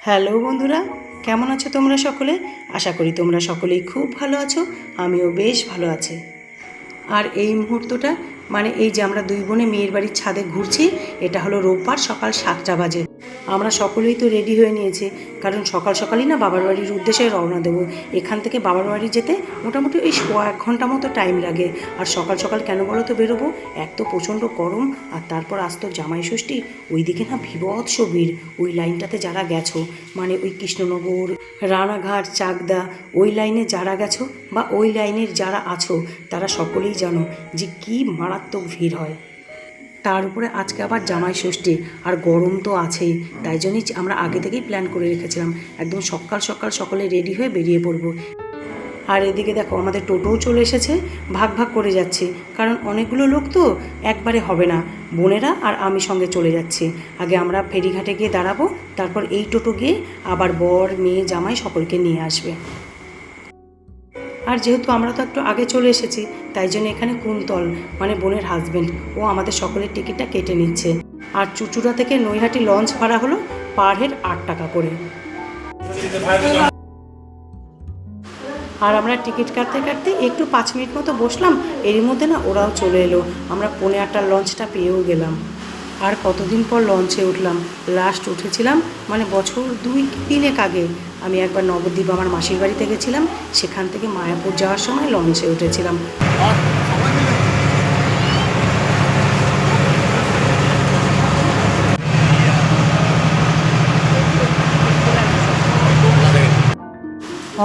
Hello বন্ধুরা, কেমন আছো তোমরা সকলে? আশা করি তোমরা সকলেই খুব ভালো আছো। আমিও বেশ ভালো আছি। আর এই মুহূর্তটা এই যে আমরা দুই বোনে মেয়ের বাড়ির ছাদে ঘুরছি, এটা হলো রোববার সকাল 7টা বাজে। আমরা সকলেই তো রেডি হয়ে নিয়েছি, কারণ সকাল সকালই না বাবার বাড়ির উদ্দেশ্যে রওনা দেবো। এখান থেকে বাবার বাড়ি যেতে মোটামুটি ওই 1.25 ঘন্টা মতো টাইম লাগে। আর সকাল সকাল কেন বলো তো বেরোবো? এক তো প্রচণ্ড গরম, আর তারপর আসতো জামাই ষষ্ঠী। ওইদিকে না বিভৎস ভিড়। ওই লাইনটাতে যারা গেছো, ওই কৃষ্ণনগর, রানাঘাট, চাকদা, ওই লাইনে যারা গেছো বা ওই লাইনের যারা আছো, তারা সকলেই জানো যে কী মারাত্মক ভিড় হয়। তার উপরে আজকে আবার জামাই ষষ্ঠী, আর গরম তো আছেই। তাই জন্যই আমরা আগে থেকেই প্ল্যান করে রেখেছিলাম, একদম সকাল সকাল সকলে রেডি হয়ে বেরিয়ে পড়বো। আর এদিকে দেখো আমাদের টোটোও চলে এসেছে, ভাগ ভাগ করে যাচ্ছি, কারণ অনেকগুলো লোক তো একবারে হবে না। বোনেরা আর আমি সঙ্গে চলে যাচ্ছি। আগে আমরা ফেরিঘাটে গিয়ে দাঁড়াবো, তারপর এই টোটো গিয়ে আবার বর, মেয়ে, জামাই সকলকে নিয়ে আসবে। আর যেহেতু আমরা তো একটু আগে চলে এসেছি, তাই জন্য এখানে কুন্তল বোনের হাজব্যান্ড, ও আমাদের সকলের টিকিটটা কেটে নিচ্ছে। আর চুচুড়া থেকে নৈহাটি লঞ্চ ভাড়া হলো পার হেড 8 টাকা করে। আর আমরা টিকিট কাটতে কাটতে একটু 5 মিনিট মতো বসলাম, এরই মধ্যে না ওরাও চলে এলো। আমরা 8:45 লঞ্চটা পেয়েও গেলাম। আর কতদিন পর লঞ্চে উঠলাম। লাস্ট উঠেছিলাম বছর 2-3 আগে। আমি একবার নবদ্বীপ আমার মাসির বাড়িতে গেছিলাম, সেখান থেকে মায়াপুর যাওয়ার সময় লঞ্চে উঠেছিলাম।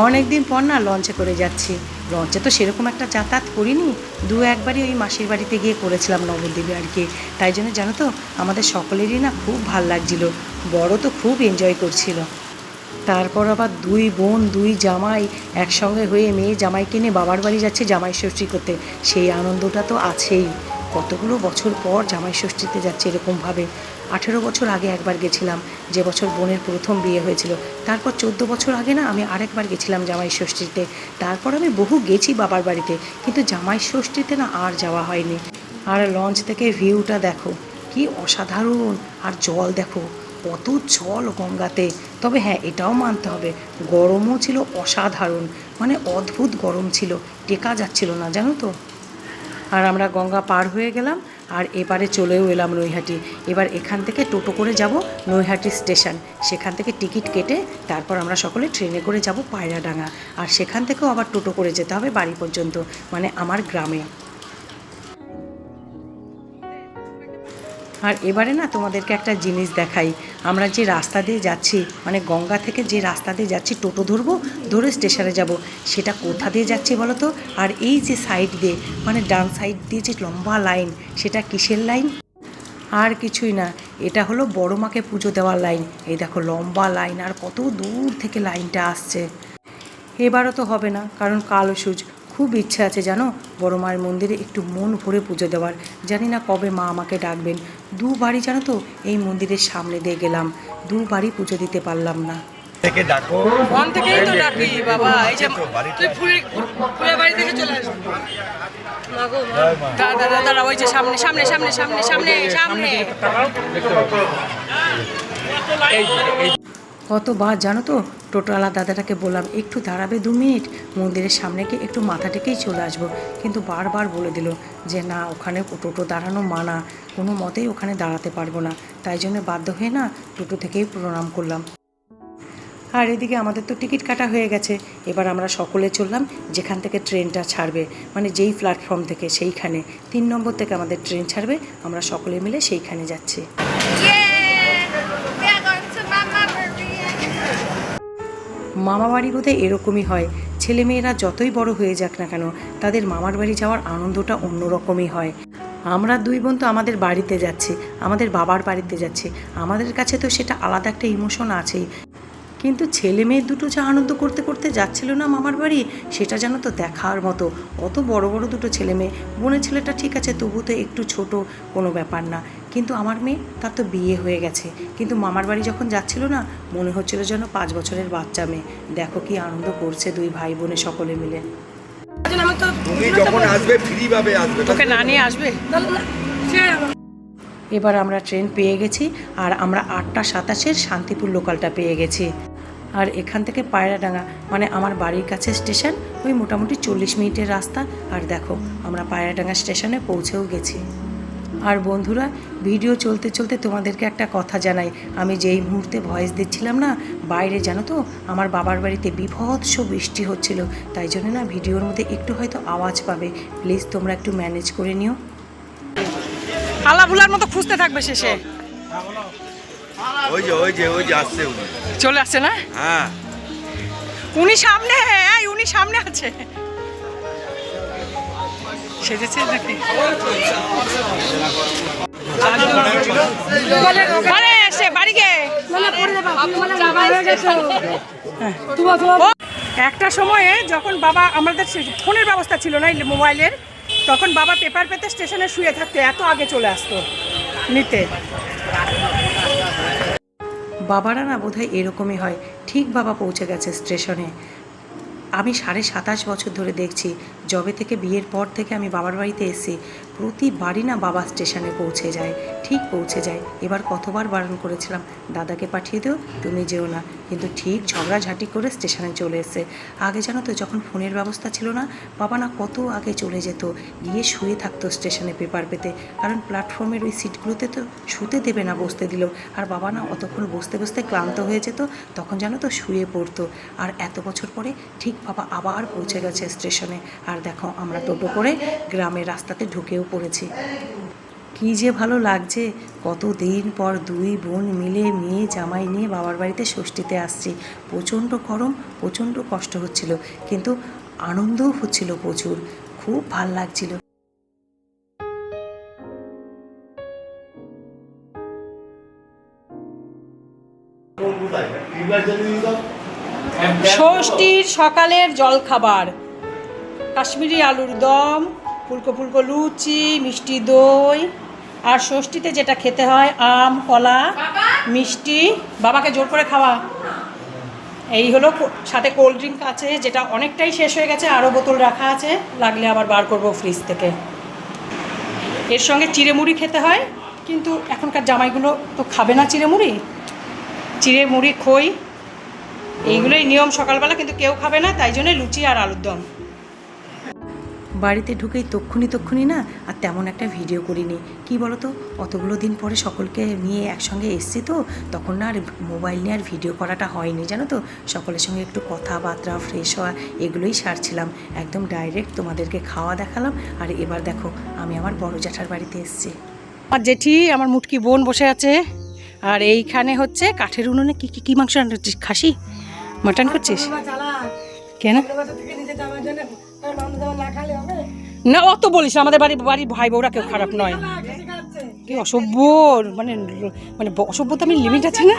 অনেক দিন পর না লঞ্চে করে যাচ্ছি। লঞ্চে তো সেরকম একটা যাতায়াত করিনি, 2-1বারই ওই মাসির বাড়িতে গিয়ে করেছিলাম নবদ্বীপে আর কি। তাই জন্য জানো তো আমাদের সকলেরই না খুব ভাল লাগছিল। বড় তো খুব এনজয় করছিল। তারপর আবার 2 বোন 2 জামাই একসঙ্গে হয়ে মেয়ে জামাইকে নিয়ে বাবার বাড়ি যাচ্ছে জামাই ষষ্ঠী করতে। সেই আনন্দটা তো আছেই। কতগুলো বছর পর জামাই ষষ্ঠীতে যাচ্ছে এরকমভাবে। 18 বছর আগে একবার গেছিলাম, যে বছর বোনের প্রথম বিয়ে হয়েছিল। তারপর 14 বছর আগে না আমি আরেকবার গেছিলাম জামাই ষষ্ঠীতে। তারপর আমি বহু গেছি বাবার বাড়িতে, কিন্তু জামাই ষষ্ঠীতে না আর যাওয়া হয়নি। আর লঞ্চ থেকে ভিউটা দেখো, কি অসাধারণ। আর জল দেখো, কত জল গঙ্গাতে। তবে হ্যাঁ, এটাও মানতে হবে, গরমও ছিল অসাধারণ, অদ্ভুত গরম ছিল, টেকা যাচ্ছিল না জানো তো। আর আমরা গঙ্গা পার হয়ে গেলাম, আর এবারে চলেও এলাম নৈহাটি। এবার এখান থেকে টোটো করে যাব নৈহাটি স্টেশন, সেখান থেকে টিকিট কেটে তারপর আমরা সকলে ট্রেনে করে যাব পায়রাডাঙ্গা। আর সেখান থেকেও আবার টোটো করে যেতে হবে বাড়ি পর্যন্ত, আমার গ্রামে। আর এবারে না তোমাদেরকে একটা জিনিস দেখাই। আমরা যে রাস্তা দিয়ে যাচ্ছি, গঙ্গা থেকে যে রাস্তা দিয়ে যাচ্ছি, টোটো ধরবো, ধরে স্টেশনে যাব, সেটা কোথা দিয়ে যাচ্ছি বলো তো? আর এই যে সাইড দিয়ে ডান সাইড দিয়ে যে লম্বা লাইন, সেটা কিসের লাইন? আর কিছুই না, এটা হলো বড় মাকে পুজো দেওয়ার লাইন। এই দেখো লম্বা লাইন, আর কত দূর থেকে লাইনটা আসছে। এবারও তো হবে না, কারণ কালো সুজ। খুব ইচ্ছা আছে জানো বড় মায়ের মন্দিরে একটু মন ভরে পুজো দেওয়ার। জানি না কবে মা আমাকে ডাকবেন। 2বারই জানো তো এই মন্দিরের সামনে দিয়ে গেলাম, 2বারই পুজো দিতে পারলাম না। থেকে ডাকো, মন থেকেই তো ডাকি বাবা। এই যে তুই ফুলের বাড়ি থেকে চলে আসবি। দাদা দাদা ওই যে সামনে সামনে সামনে সামনে সামনে সামনে। কতবার জানো তো টোটোওয়ালা দাদাটাকে বললাম একটু দাঁড়াবে 2 মিনিট, মন্দিরের সামনে গিয়ে একটু মাথা টেকেই চলে আসবো, কিন্তু বারবার বলে দিল যে না, ওখানে টোটো দাঁড়ানো মানা, কোনো মতেই ওখানে দাঁড়াতে পারবো না। তাই জন্য বাধ্য হয়ে না টোটো থেকেই প্রণাম করলাম। আর এদিকে আমাদের তো টিকিট কাটা হয়ে গেছে। এবার আমরা সকলে চললাম যেখান থেকে ট্রেনটা ছাড়বে, যেই প্ল্যাটফর্ম থেকে, সেইখানে 3 নম্বর থেকে আমাদের ট্রেন ছাড়বে। আমরা সকলে মিলে সেইখানে যাচ্ছি। মামা বাড়ি বোধহয় এরকমই হয়, ছেলেমেয়েরা যতই বড় হয়ে যাক না কেন, তাদের মামার বাড়ি যাওয়ার আনন্দটা অন্যরকমই হয়। আমরা 2 বোন তো আমাদের বাড়িতে যাচ্ছি, আমাদের বাবার বাড়িতে যাচ্ছি, আমাদের কাছে তো সেটা আলাদা একটা ইমোশন আছেই। কিন্তু ছেলে মেয়ে দুটো যা আনন্দ করতে করতে যাচ্ছিল না মামার বাড়ি, সেটা যেন তো দেখার মতো। অত বড় বড় দুটো ছেলে মেয়ে, বোনের ছেলেটা ঠিক আছে, তবু তো একটু ছোট, কোনো ব্যাপার না। কিন্তু আমার মেয়ে, তার তো বিয়ে হয়ে গেছে, কিন্তু মামার বাড়ি যখন যাচ্ছিল না, মনে হচ্ছিল যেন 5 বছরের বাচ্চা মেয়ে। দেখো কি আনন্দ করছে 2 ভাই বোনে সকলে মিলে। তুমি যখন আসবে ফ্রি ভাবে আসবে, তোকে না নিয়ে আসবে? এবার আমরা ট্রেন পেয়ে গেছি, আর আমরা 8:27 শান্তিপুর লোকালটা পেয়ে গেছি। আর এখান থেকে পায়রাডাঙ্গা মানে আমার বাড়ির কাছে স্টেশন, ওই মোটামুটি 40 মিনিটের রাস্তা। আর দেখো আমরা পায়রাডাঙ্গা স্টেশনে পৌঁছেও গেছি। আর বন্ধুরা, ভিডিও চলতে চলতে তোমাদেরকে একটা কথা জানাই, আমি যেই মুহূর্তে ভয়েস দিচ্ছিলাম না, বাইরে জানো তো আমার বাবার বাড়িতে বীভৎস বৃষ্টি হচ্ছিল, তাই জন্য না ভিডিওর মধ্যে একটু হয়তো আওয়াজ পাবে, প্লিজ তোমরা একটু ম্যানেজ করে নিও। আলাভুলার মতো খুঁজতে থাকবে শেষে। ওই যে আসছে উনি, চলে আসছে না? হ্যাঁ উনি সামনে, হ্যাঁ উনি সামনে আছে। সেজেছে নাকি? এসে বাড়ি গে একটা সময়ে যখন বাবা, আমাদের ফোনের ব্যবস্থা ছিল না মোবাইলের, তখন বাবা পেপার পেতে স্টেশনে শুয়ে থাকতে এত আগে চলে আসতো নিতে। বাবারা না বোধহয় এরকমই হয়। ঠিক বাবা পৌঁছে গেছে স্টেশনে। আমি 27.5 বছর ধরে দেখছি, যবে থেকে বিয়ের পর থেকে আমি বাবার বাড়িতে এসেছি, প্রতিবারই না বাবা স্টেশনে পৌঁছে যায়, ঠিক পৌঁছে যায়। এবার কতবার বারণ করেছিলাম, দাদাকে পাঠিয়ে দিও, তুমি যেও না, কিন্তু ঠিক ঝগড়াঝাঁটি করে স্টেশনে চলে এসেছে। আগে জানো তো যখন ফোনের ব্যবস্থা ছিল না, বাবা না কত আগে চলে যেত, গিয়ে শুয়ে থাকতো স্টেশনে পেপার পেতে, কারণ প্ল্যাটফর্মের ওই সিটগুলোতে তো শুতে দেবে না বসতে দিলেও। আর বাবা না অতক্ষণ বসতে বসতে ক্লান্ত হয়ে যেত, তখন জানো তো শুয়ে পড়তো। আর এত বছর পরে ঠিক বাবা আবার পৌঁছে গেছে স্টেশনে। আর দেখো আমরা টোটো করে গ্রামের রাস্তাতে ঢুকেও পড়েছি। কী যে ভালো লাগছে, কতদিন পর দুই বোন মিলে মেয়ে জামাই নিয়ে বাবার বাড়িতে ষষ্ঠীতে আসছি। প্রচণ্ড গরম, প্রচণ্ড কষ্ট হচ্ছিল, কিন্তু আনন্দও হচ্ছিল প্রচুর, খুব ভাল লাগছিল। ষষ্ঠীর সকালের জলখাবার, কাশ্মীরি আলুর দম, ফুলকো ফুলকো লুচি, মিষ্টি দই, আর ষষ্ঠীতে যেটা খেতে হয় আম, কলা, মিষ্টি। বাবাকে জোর করে খাওয়া। এই হলো, সাথে কোল্ড ড্রিঙ্ক আছে, যেটা অনেকটাই শেষ হয়ে গেছে, আরও বোতল রাখা আছে, লাগলে আবার বার করব ফ্রিজ থেকে। এর সঙ্গে চিড়ে-মুড়ি খেতে হয়, কিন্তু এখনকার জামাইগুলো তো খাবে না চিড়ে-মুড়ি। চিড়ে-মুড়ি, খই, এইগুলোই নিয়ম সকালবেলা, কিন্তু কেউ খাবে না, তাই জন্য লুচি আর আলুর দম। বাড়িতে ঢুকেই তক্ষুনি না আর তেমন একটা ভিডিও করিনি, কি বলো তো, অতগুলো দিন পরে সকলকে নিয়ে একসঙ্গে এসছি তো, তখন না আর মোবাইল নিয়ে আর ভিডিও করাটা হয়নি, জানো তো। সকলের সঙ্গে একটু কথাবার্তা, ফ্রেশ হওয়া, এগুলোই সারছিলাম। একদম ডাইরেক্ট তোমাদেরকে খাওয়া দেখালাম। আর এবার দেখো আমি আমার বড় জ্যাঠার বাড়িতে এসছি। আমার জেঠি, আমার মুটকি বোন বসে আছে। আর এইখানে হচ্ছে কাঠের উনুনে কি মাংস রান্নাচ্ছিস? খাসি মাটন করছিস কেন? না অত বলিস, আমাদের বাড়ির ভাই বউরা কেউ খারাপ নয়। কি অসভ্য, মানে অসভ্যতা আমি লিমিট আছে না।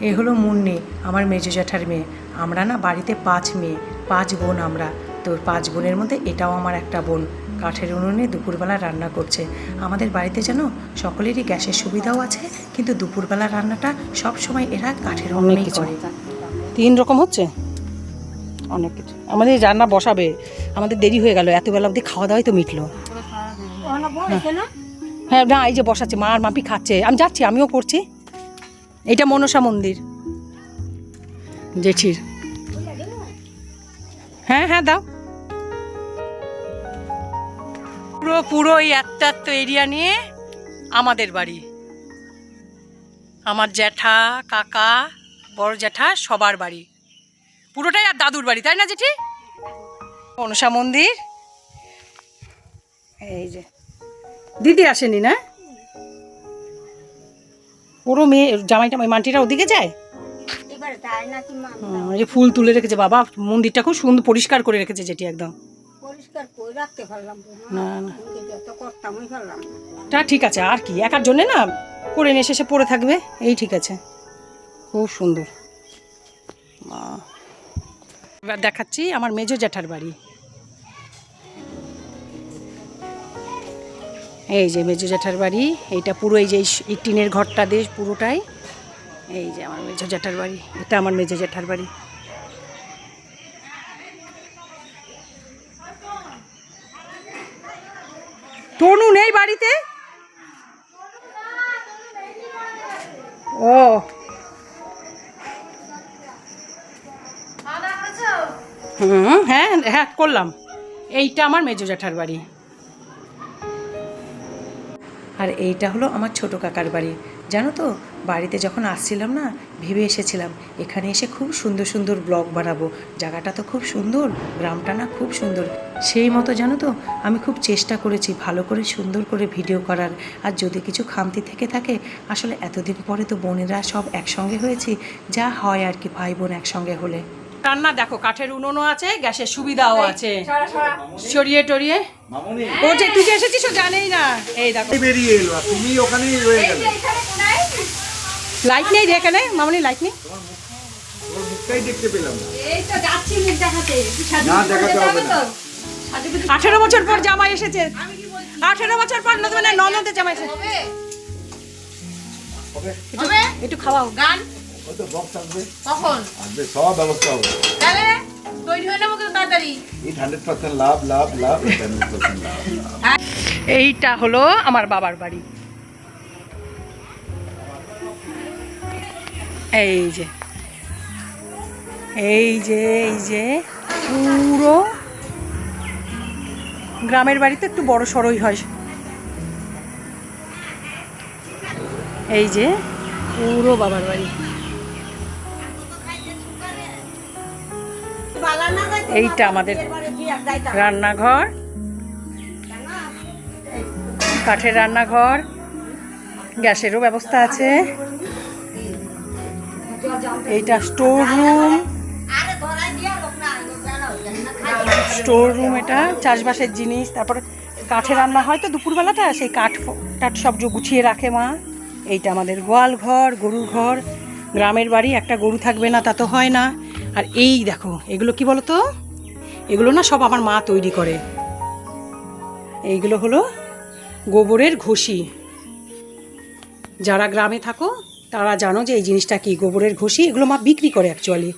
এ হলো মুন্নি, আমার মেজো জ্যাঠার মেয়ে। আমরা না বাড়িতে 5 মেয়ে, 5 বোন আমরা। তো 5 বোনের মধ্যে এটাও আমার একটা বোন। কাঠের উনুনে দুপুরবেলা রান্না করছে। আমাদের বাড়িতে যেন সকলেরই গ্যাসের সুবিধাও আছে, কিন্তু দুপুরবেলা রান্নাটা সব সময় এরা কাঠের উনুনেই করে। 3 রকম হচ্ছে, অনেক কিছু। আমাদের রান্না বসাবে, আমাদের দেরি হয়ে গেল, এত বেলা অবধি খাওয়া দাওয়াই তো মিটলো। হ্যাঁ না, এই যে বসাচ্ছে, মা আর মাপি খাচ্ছে, আমি যাচ্ছি, আমিও করছি। এটা মনসা মন্দির জেঠির। হ্যাঁ হ্যাঁ দাও। পুরো এই একটা এরিয়া নিয়ে আমাদের বাড়ি, আমার জ্যাঠা, কাকা, বড় জ্যাঠা সবার বাড়ি, পুরোটাই। আর দাদুর বাড়ি, তাই না জেঠি? মনসা মন্দির। এই যে দিদি আসেনি না, পুরো মেয়ে জামাইটা মাটিটা ওদিকে যায়। এই ফুল তুলে রেখেছে বাবা, মন্দিরটা খুব সুন্দর পরিষ্কার করে রেখেছে যেটি, একদম না না তা ঠিক আছে। আর কি, একার জন্যে না করে নিয়ে শেষে পড়ে থাকবে, এই ঠিক আছে, খুব সুন্দর। এবার দেখাচ্ছি আমার মেজো জ্যাঠার বাড়ি। এই যে মেজো জ্যাঠার বাড়ি, এইটা পুরো এই যে এই টিনের ঘরটা দিয়ে পুরোটাই। এই যে আমার মেজো জ্যাঠার বাড়ি, এটা আমার মেজো জ্যাঠার বাড়ি। তনু নেই বাড়িতে, হ্যাঁ হ্যাঁ করলাম। এইটা আমার মেজো জ্যাঠার বাড়ি, আর এইটা হলো আমার ছোট কাকার বাড়ি। জানো তো, বাড়িতে যখন আসছিলাম না, ভেবে এসেছিলাম এখানে এসে খুব সুন্দর সুন্দর ব্লগ বানাবো। জায়গাটা তো খুব সুন্দর, গ্রামটা না খুব সুন্দর। সেই মতো জানো তো, আমি খুব চেষ্টা করেছি ভালো করে সুন্দর করে ভিডিও করার। আর যদি কিছু খামতি থেকে থাকে, আসলে এতদিন পরে তো বোনেরা সব একসঙ্গে হয়েছি, যা হয় আর কি ভাই বোন একসঙ্গে হলে। রান্না দেখো, কাঠের উনুনও আছে, গ্যাসের সুবিধাও আছে, সরিয়ে টরিয়ে। ও যে তুই যে এসেছিস ও জানেই না। এই দেখো বেরিয়ে এলো, আর তুমি ওখানেই রয়ে গেলে। লাইট নেই রে এখানে, মামনি লাইট নেই। ওর মুখটাই দেখতে পেলাম না। এই তো যাচ্ছি মুখ দেখাতে। না, দেখাতে হবে না। 18 বছর পর জামাই এসেছে, 18 বছর পর মানে ননদের জামাই এসেছে। হবে? একটু খাওয়াও। গান ওই তো বক্স আসবে, কখন? আসবে, সব ব্যবস্থা হবে। তাহলে তৈরি হয়ে নেবো কিন্তু তাড়াতাড়ি। ইট 100% লাভ, লাভ, লাভ, 100% লাভ। এইটা হলো আমার বাবার বাড়ি। এই যে এই যে এই যে পুরো গ্রামের বাড়িতে একটু বড় সড়ই হয়। এই যে পুরো বাবার বাড়ি। এইটা আমাদের রান্নাঘর, কাঠের রান্নাঘর, গ্যাসেরও ব্যবস্থা আছে। এইটা স্টোর রুম, স্টোর রুম এটা চাষবাসের জিনিস। তারপরে কাঠে রান্না হয় তো দুপুরবেলাটা, সেই কাঠ সব গুছিয়ে রাখে মা। এইটা আমাদের গোয়াল ঘর, গরুর ঘর। গ্রামের বাড়ি, একটা গরু থাকবে না তা তো হয় না। আর এই দেখো এগুলো কি বলো তো, এগুলো না সব আমার মা তৈরি করে। এইগুলো হলো গোবরের ঘষি। যারা গ্রামে থাকো তারা জানো যে এই জিনিসটা কি, গোবরের ঘষি। এগুলো মা বিক্রি করে অ্যাকচুয়ালি।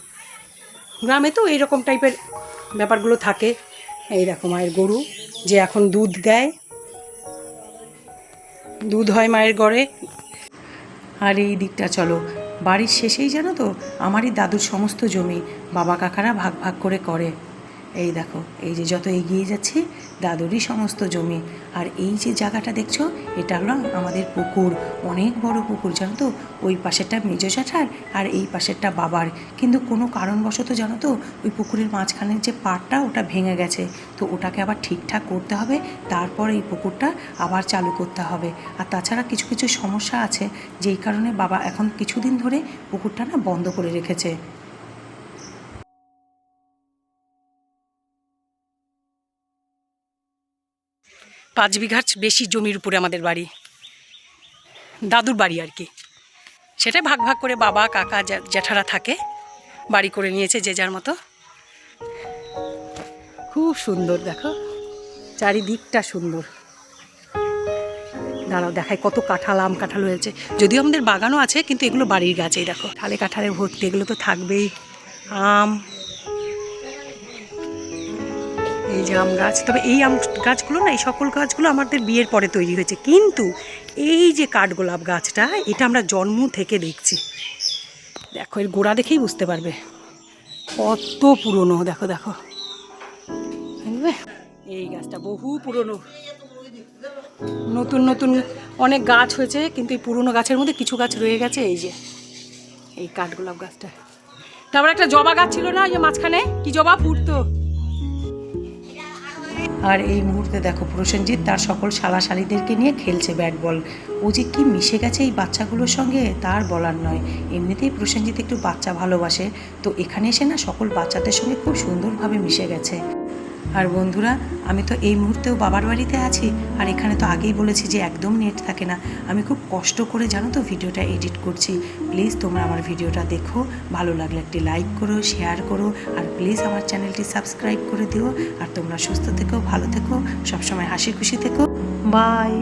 গ্রামে তো এইরকম টাইপের ব্যাপারগুলো থাকে। এই দেখো মায়ের গরু, যে এখন দুধ দেয়, দুধ হয় মায়ের ঘরে। আর এই দিকটা চলো, বাড়ির শেষেই জানো তো আমারই দাদুর সমস্ত জমি বাবা কাকারা ভাগ ভাগ করে। এই দেখো, এই যে যত এগিয়ে যাচ্ছি দাদুরই সমস্ত জমি। আর এই যে জায়গাটা দেখছো, এটা হলো আমাদের পুকুর, অনেক বড় পুকুর জানো তো। ওই পাশেরটা মেজো জ্যাঠার আর এই পাশেরটা বাবার। কিন্তু কোনো কারণবশত জানো তো ওই পুকুরের মাঝখানের যে পাড়টা ওটা ভেঙে গেছে, তো ওটাকে আবার ঠিকঠাক করতে হবে, তারপর এই পুকুরটা আবার চালু করতে হবে। আর তাছাড়া কিছু কিছু সমস্যা আছে, যেই কারণে বাবা এখন কিছুদিন ধরে পুকুরটা না বন্ধ করে রেখেছে। 5 বিঘার বেশি জমির উপরে আমাদের বাড়ি, দাদুর বাড়ি আর কি। সেটাই ভাগ ভাগ করে বাবা কাকা জ্যাঠারা থাকে, বাড়ি করে নিয়েছে যে যার মতো। খুব সুন্দর দেখো, চারিদিকটা সুন্দর। দাঁড়াও দেখায় কত কাঁঠাল, আম কাঁঠাল হয়েছে। যদিও আমাদের বাগানও আছে, কিন্তু এগুলো বাড়ির গাছেই দেখো, থালে কাঁঠালে ভর্তি। এগুলো তো থাকবেই। আম, এই যে আম গাছ। তবে এই আম গাছগুলো না, এই সকল গাছগুলো আমাদের বিয়ের পরে তৈরি হয়েছে। কিন্তু এই যে কাঠগোলাপ গাছটা, এটা আমরা জন্ম থেকে দেখছি। দেখো এর গোড়া দেখেই বুঝতে পারবে কত পুরনো। দেখো দেখো, এই গাছটা বহু পুরনো। নতুন নতুন অনেক গাছ হয়েছে, কিন্তু এই পুরনো গাছের মধ্যে কিছু গাছ রয়ে গেছে। এই যে এই কাঠগোলাপ গাছটা। তারপর একটা জবা গাছ ছিল না, ওই যে মাঝখানে কি জবা ফুটতো। আর এই মুহূর্তে দেখো প্রসেনজিৎ তার সকল শালাশালিদেরকে নিয়ে খেলছে ব্যাট বল। ও যে কি মিশে গেছে এই বাচ্চাগুলোর সঙ্গে তার বলার নয়। এমনিতেই প্রসেনজিৎ একটু বাচ্চা ভালোবাসে, তো এখানে এসে না সকল বাচ্চাদের সঙ্গে খুব সুন্দরভাবে মিশে গেছে। আর বন্ধুরা, আমি তো এই মুহূর্তেও বাবার বাড়িতে আছি, আর এখানে তো আগেই বলেছি যে একদম নেট থাকে না। আমি খুব কষ্ট করে জানো তো ভিডিওটা এডিট করছি। প্লিজ তোমরা আমার ভিডিওটা দেখো, ভালো লাগলে একটি লাইক করো, শেয়ার করো, আর প্লিজ আমার চ্যানেলটি সাবস্ক্রাইব করে দিও। আর তোমরা সুস্থ থেকো, ভালো থেকো, সবসময় হাসি খুশি থেকো। বাই।